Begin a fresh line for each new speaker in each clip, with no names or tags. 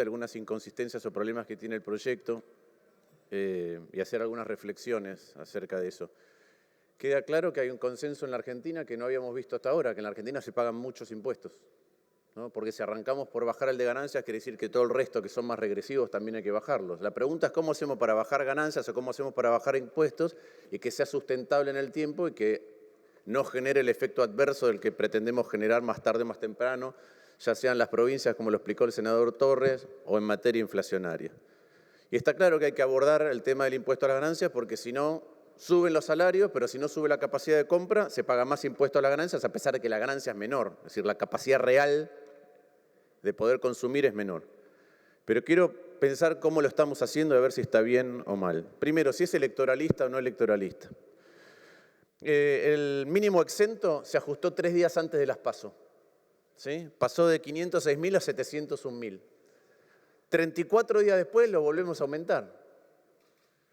algunas inconsistencias o problemas que tiene el proyecto y hacer algunas reflexiones acerca de eso. Queda claro que hay un consenso en la Argentina que no habíamos visto hasta ahora, que en la Argentina se pagan muchos impuestos, ¿no? Porque si arrancamos por bajar el de ganancias, quiere decir que todo el resto que son más regresivos también hay que bajarlos. La pregunta es cómo hacemos para bajar ganancias o cómo hacemos para bajar impuestos y que sea sustentable en el tiempo y que no genere el efecto adverso del que pretendemos generar más tarde o más temprano, ya sean en las provincias, como lo explicó el senador Torres, o en materia inflacionaria. Y está claro que hay que abordar el tema del impuesto a las ganancias porque si no, suben los salarios, pero si no sube la capacidad de compra, se paga más impuesto a las ganancias a pesar de que la ganancia es menor. Es decir, la capacidad real de poder consumir es menor. Pero quiero pensar cómo lo estamos haciendo y a ver si está bien o mal. Primero, si es electoralista o no electoralista. El mínimo exento se ajustó 3 días antes de las PASO. ¿Sí? Pasó de 506.000 a 701.000. 34 días después lo volvemos a aumentar.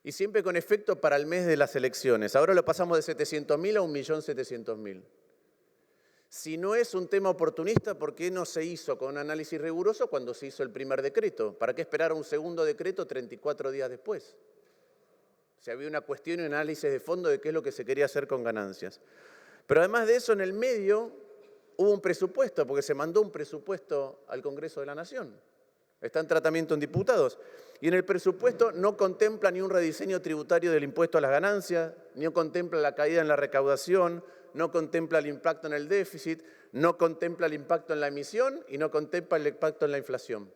Y siempre con efecto para el mes de las elecciones. Ahora lo pasamos de 700.000 a 1.700.000. Si no es un tema oportunista, ¿por qué no se hizo con un análisis riguroso cuando se hizo el primer decreto? ¿Para qué esperar a un segundo decreto 34 días después? Si había una cuestión y un análisis de fondo de qué es lo que se quería hacer con ganancias. Pero además de eso, en el medio hubo un presupuesto, porque se mandó un presupuesto al Congreso de la Nación. Está en tratamiento en diputados. Y en el presupuesto no contempla ni un rediseño tributario del impuesto a las ganancias, ni contempla la caída en la recaudación, no contempla el impacto en el déficit, no contempla el impacto en la emisión y no contempla el impacto en la inflación.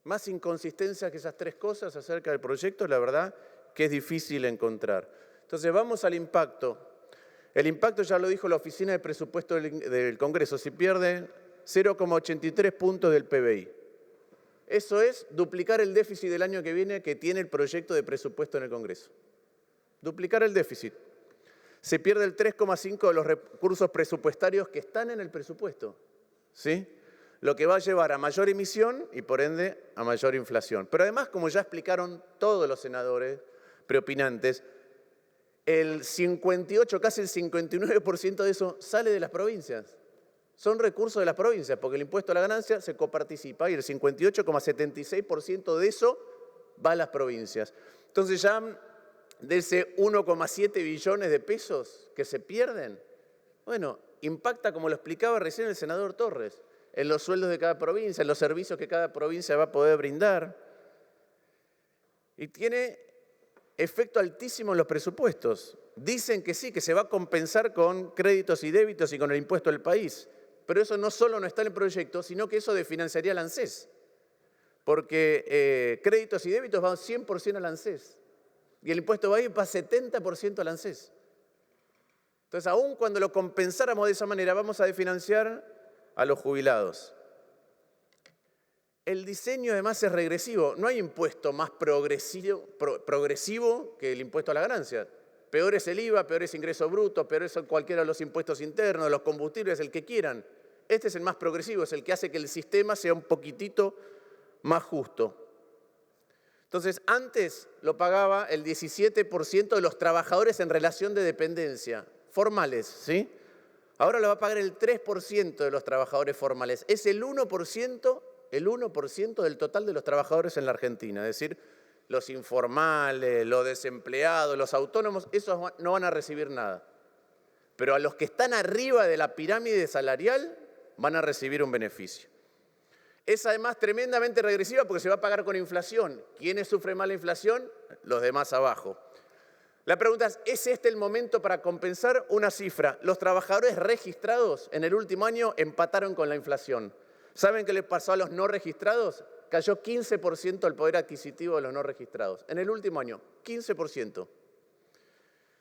Más inconsistencias que esas 3 cosas acerca del proyecto, la verdad que es difícil encontrar. Entonces vamos al impacto. El impacto ya lo dijo la Oficina de Presupuesto del Congreso, si pierde 0,83 puntos del PBI. Eso es duplicar el déficit del año que viene que tiene el proyecto de presupuesto en el Congreso. Duplicar el déficit. Se pierde el 3,5 de los recursos presupuestarios que están en el presupuesto, ¿sí? Lo que va a llevar a mayor emisión y por ende a mayor inflación. Pero además, como ya explicaron todos los senadores preopinantes, el 58, casi el 59% de eso sale de las provincias. Son recursos de las provincias, porque el impuesto a la ganancia se coparticipa y el 58,76% de eso va a las provincias. Entonces ya de ese 1,7 billones de pesos que se pierden, bueno, impacta, como lo explicaba recién el senador Torres, en los sueldos de cada provincia, en los servicios que cada provincia va a poder brindar. Y tiene efecto altísimo en los presupuestos. Dicen que sí, que se va a compensar con créditos y débitos y con el impuesto del país. Pero eso no solo no está en el proyecto, sino que eso desfinanciaría al ANSES. Porque créditos y débitos van 100% al ANSES. Y el impuesto va 70% al ANSES. Entonces, aún cuando lo compensáramos de esa manera, vamos a desfinanciar a los jubilados. El diseño además es regresivo. No hay impuesto más progresivo que el impuesto a la ganancia. Peor es el IVA, peor es ingreso bruto, peor es cualquiera de los impuestos internos, los combustibles, el que quieran. Este es el más progresivo, es el que hace que el sistema sea un poquitito más justo. Entonces, antes lo pagaba el 17% de los trabajadores en relación de dependencia, formales, ¿sí? Ahora lo va a pagar el 3% de los trabajadores formales. Es el 1% del total de los trabajadores en la Argentina. Es decir, los informales, los desempleados, los autónomos, esos no van a recibir nada. Pero a los que están arriba de la pirámide salarial van a recibir un beneficio. Es además tremendamente regresiva porque se va a pagar con inflación. ¿Quiénes sufren más la inflación? Los de más abajo. La pregunta es este el momento para compensar? Una cifra. Los trabajadores registrados en el último año empataron con la inflación. ¿Saben qué le pasó a los no registrados? Cayó 15% el poder adquisitivo de los no registrados. En el último año, 15%.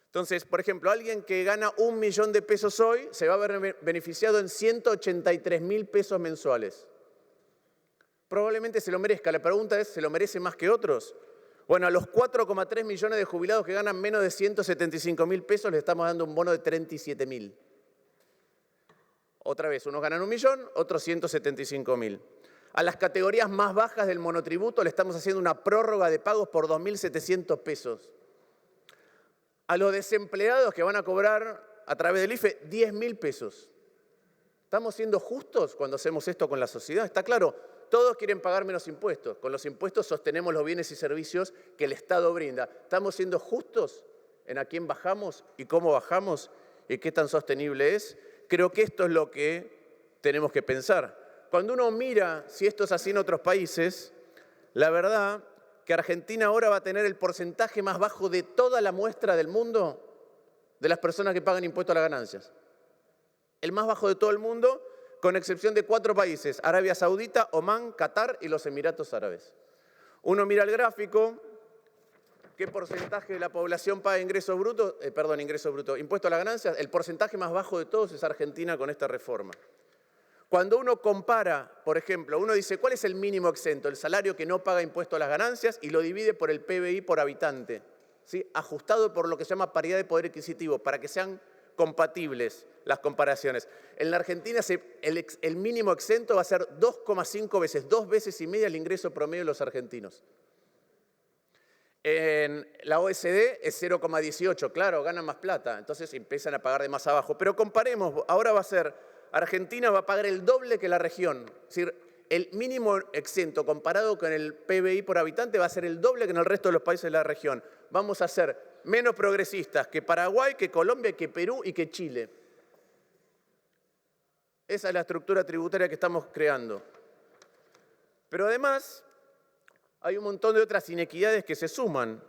Entonces, por ejemplo, alguien que gana 1 millón de pesos hoy se va a ver beneficiado en 183.000 pesos mensuales. Probablemente se lo merezca. La pregunta es, ¿se lo merece más que otros? Bueno, a los 4,3 millones de jubilados que ganan menos de 175.000 pesos le estamos dando un bono de 37.000. Otra vez, unos ganan 1 millón, otros 175.000. A las categorías más bajas del monotributo le estamos haciendo una prórroga de pagos por 2.700 pesos. A los desempleados que van a cobrar a través del IFE 10.000 pesos. ¿Estamos siendo justos cuando hacemos esto con la sociedad? Está claro, todos quieren pagar menos impuestos. Con los impuestos sostenemos los bienes y servicios que el Estado brinda. ¿Estamos siendo justos en a quién bajamos y cómo bajamos y qué tan sostenible es? Creo que esto es lo que tenemos que pensar. Cuando uno mira si esto es así en otros países, la verdad que Argentina ahora va a tener el porcentaje más bajo de toda la muestra del mundo de las personas que pagan impuestos a las ganancias. El más bajo de todo el mundo, con excepción de 4 países: Arabia Saudita, Omán, Qatar y los Emiratos Árabes. Uno mira el gráfico, qué porcentaje de la población paga impuesto a las ganancias. El porcentaje más bajo de todos es Argentina con esta reforma. Cuando uno compara, por ejemplo, uno dice, ¿cuál es el mínimo exento? El salario que no paga impuesto a las ganancias, y lo divide por el PBI por habitante, ¿sí? Ajustado por lo que se llama paridad de poder adquisitivo, para que sean compatibles las comparaciones. En la Argentina el mínimo exento va a ser 2,5 veces, 2 veces y media el ingreso promedio de los argentinos. En la OECD es 0,18, claro, ganan más plata, entonces empiezan a pagar de más abajo. Pero comparemos, ahora va a ser, Argentina va a pagar el doble que la región. Es decir, el mínimo exento comparado con el PBI por habitante va a ser el doble que en el resto de los países de la región. Vamos a ser menos progresistas que Paraguay, que Colombia, que Perú y que Chile. Esa es la estructura tributaria que estamos creando. Pero además hay un montón de otras inequidades que se suman,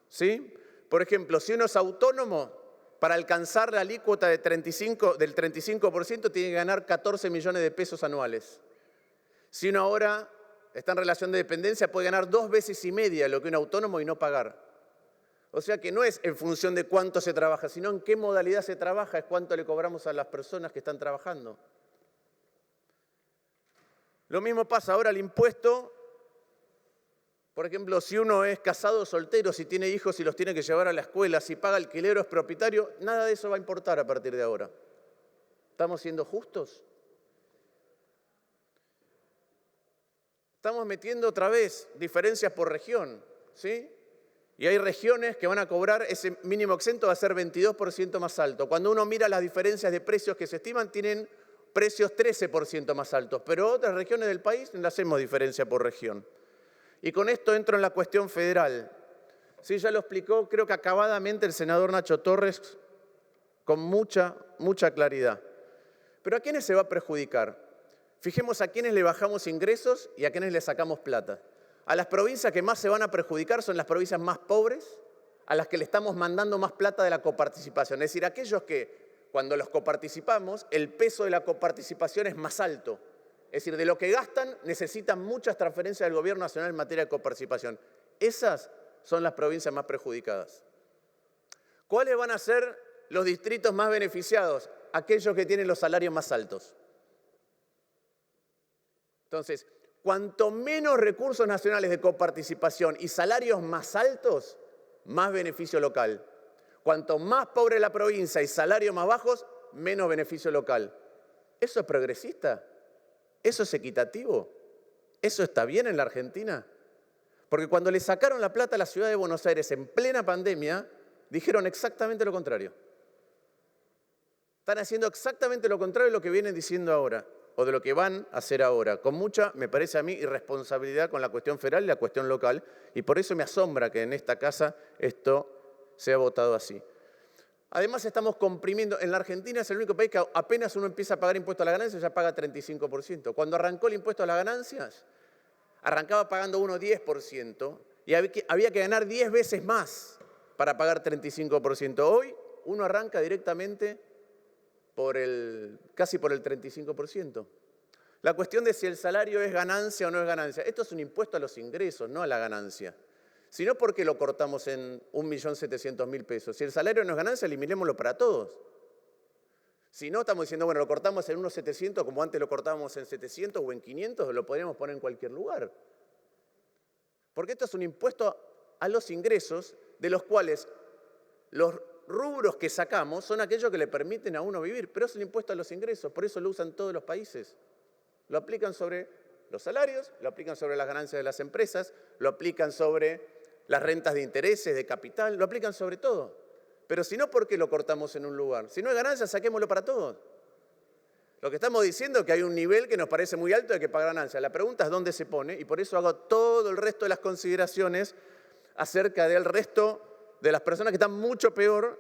¿sí? Por ejemplo, si uno es autónomo, para alcanzar la alícuota del 35% tiene que ganar 14 millones de pesos anuales. Si uno ahora está en relación de dependencia, puede ganar 2 veces y media lo que un autónomo y no pagar. O sea que no es en función de cuánto se trabaja, sino en qué modalidad se trabaja, es cuánto le cobramos a las personas que están trabajando. Lo mismo pasa ahora al impuesto. Por ejemplo, si uno es casado o soltero, si tiene hijos y los tiene que llevar a la escuela, si paga alquiler o es propietario, nada de eso va a importar a partir de ahora. ¿Estamos siendo justos? Estamos metiendo otra vez diferencias por región, ¿sí? Y hay regiones que van a cobrar ese mínimo exento, va a ser 22% más alto. Cuando uno mira las diferencias de precios que se estiman, tienen precios 13% más altos, pero otras regiones del país no hacemos diferencia por región. Y con esto entro en la cuestión federal. Sí, ya lo explicó, creo que acabadamente el senador Nacho Torres, con mucha claridad. Pero ¿a quiénes se va a perjudicar? Fijemos a quiénes le bajamos ingresos y a quiénes le sacamos plata. A las provincias que más se van a perjudicar son las provincias más pobres, a las que le estamos mandando más plata de la coparticipación. Es decir, aquellos que cuando los coparticipamos, el peso de la coparticipación es más alto. Es decir, de lo que gastan, necesitan muchas transferencias del Gobierno Nacional en materia de coparticipación. Esas son las provincias más perjudicadas. ¿Cuáles van a ser los distritos más beneficiados? Aquellos que tienen los salarios más altos. Entonces, cuanto menos recursos nacionales de coparticipación y salarios más altos, más beneficio local. Cuanto más pobre la provincia y salarios más bajos, menos beneficio local. ¿Eso es progresista? ¿Eso es equitativo? ¿Eso está bien en la Argentina? Porque cuando le sacaron la plata a la ciudad de Buenos Aires en plena pandemia, dijeron exactamente lo contrario. Están haciendo exactamente lo contrario de lo que vienen diciendo ahora, o de lo que van a hacer ahora, con mucha, me parece a mí, irresponsabilidad con la cuestión federal y la cuestión local, y por eso me asombra que en esta casa esto sea votado así. Además estamos comprimiendo, en la Argentina es el único país que apenas uno empieza a pagar impuesto a las ganancias ya paga 35%. Cuando arrancó el impuesto a las ganancias, arrancaba pagando uno 10% y había que ganar 10 veces más para pagar 35%. Hoy uno arranca directamente casi por el 35%. La cuestión de si el salario es ganancia o no es ganancia. Esto es un impuesto a los ingresos, no a la ganancia. Si no, ¿por qué lo cortamos en 1.700.000 pesos? Si el salario no es ganancia, eliminémoslo para todos. Si no, estamos diciendo, bueno, lo cortamos en 1.700, como antes lo cortábamos en 700 o en 500, lo podríamos poner en cualquier lugar. Porque esto es un impuesto a los ingresos, de los cuales los rubros que sacamos son aquellos que le permiten a uno vivir, pero es el impuesto a los ingresos, por eso lo usan todos los países. Lo aplican sobre los salarios, lo aplican sobre las ganancias de las empresas, lo aplican sobre las rentas de intereses, de capital, lo aplican sobre todo. Pero si no, ¿por qué lo cortamos en un lugar? Si no hay ganancia, saquémoslo para todos. Lo que estamos diciendo es que hay un nivel que nos parece muy alto de que pagar ganancias. La pregunta es dónde se pone, y por eso hago todo el resto de las consideraciones acerca del resto de las personas que están mucho peor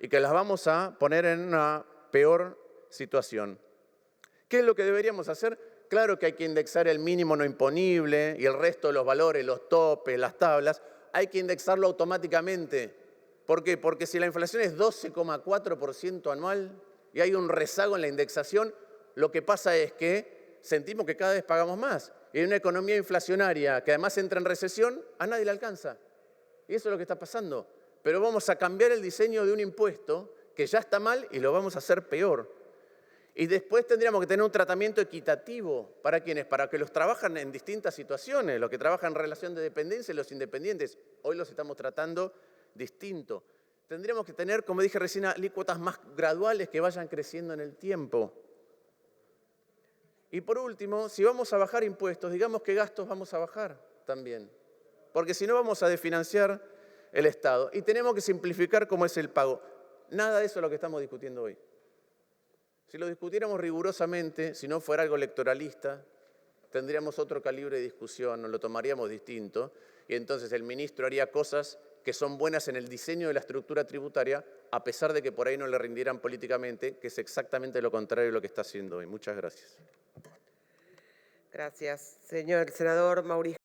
y que las vamos a poner en una peor situación. ¿Qué es lo que deberíamos hacer? Claro que hay que indexar el mínimo no imponible y el resto de los valores, los topes, las tablas, hay que indexarlo automáticamente. ¿Por qué? Porque si la inflación es 12,4% anual y hay un rezago en la indexación, lo que pasa es que sentimos que cada vez pagamos más. Y hay una economía inflacionaria que además entra en recesión, a nadie le alcanza. Y eso es lo que está pasando. Pero vamos a cambiar el diseño de un impuesto que ya está mal y lo vamos a hacer peor. Y después tendríamos que tener un tratamiento equitativo. ¿Para quiénes? Para que los trabajan en distintas situaciones, los que trabajan en relación de dependencia y los independientes. Hoy los estamos tratando distinto. Tendríamos que tener, como dije recién, alícuotas más graduales que vayan creciendo en el tiempo. Y por último, si vamos a bajar impuestos, digamos qué gastos vamos a bajar también. Porque si no vamos a desfinanciar el Estado. Y tenemos que simplificar cómo es el pago. Nada de eso es lo que estamos discutiendo hoy. Si lo discutiéramos rigurosamente, si no fuera algo electoralista, tendríamos otro calibre de discusión, nos lo tomaríamos distinto, y entonces el ministro haría cosas que son buenas en el diseño de la estructura tributaria, a pesar de que por ahí no le rindieran políticamente, que es exactamente lo contrario de lo que está haciendo hoy. Muchas gracias.
Gracias, señor senador Mauricio.